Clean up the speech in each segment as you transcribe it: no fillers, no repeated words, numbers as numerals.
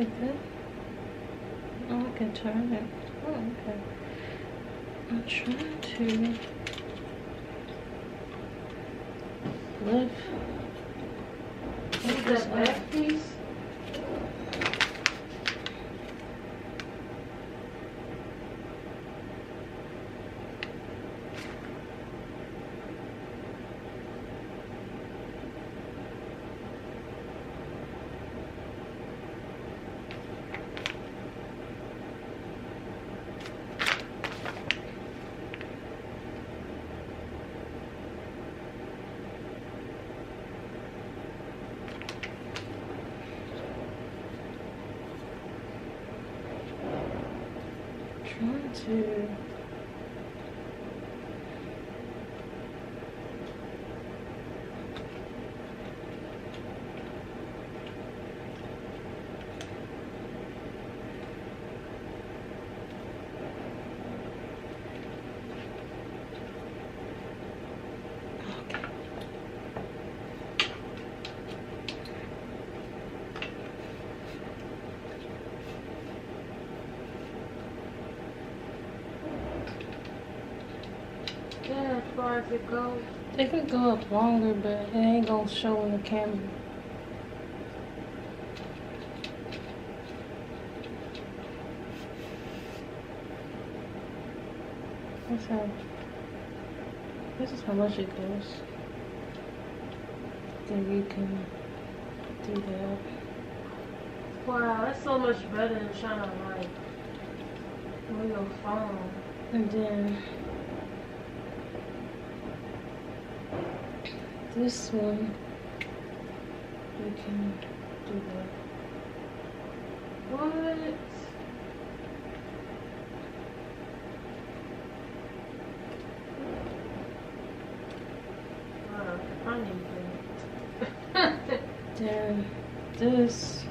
like that. Oh, I can turn it. Oh, okay. I'm trying to lift. Is that back piece? Trying to Yeah, as far as it goes. They could go up longer, but it ain't gonna show on the camera. That's how. This is how much it goes. Then you can do that. Wow, that's so much better than trying to like on your phone. And then this one, you can do that. What? I need that. Then this.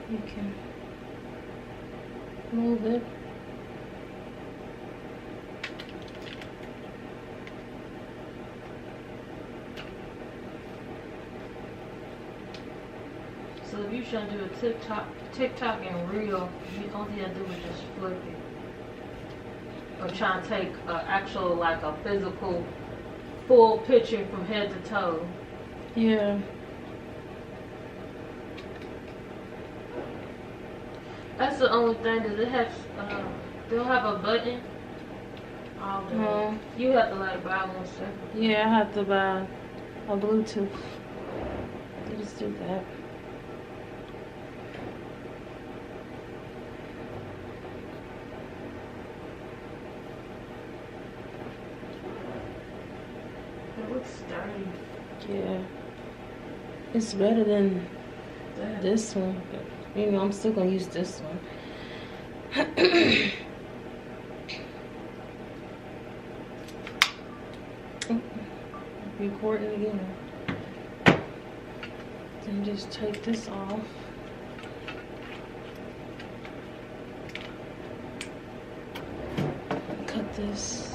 You can move it. So if you trying to do a TikTok and reel, you only have to do is just flip it. Or try and take an actual, like a physical, full picture from head to toe. Yeah. That's the only thing. Does it have? They'll have a button. Oh, No. You have to like buy one separate. Yeah, I have to buy a Bluetooth. You just do that. It looks sturdy. Yeah. It's better than Damn. this one. But, you know, I'm still gonna use this one. Recording again. Then just take this off. Cut this.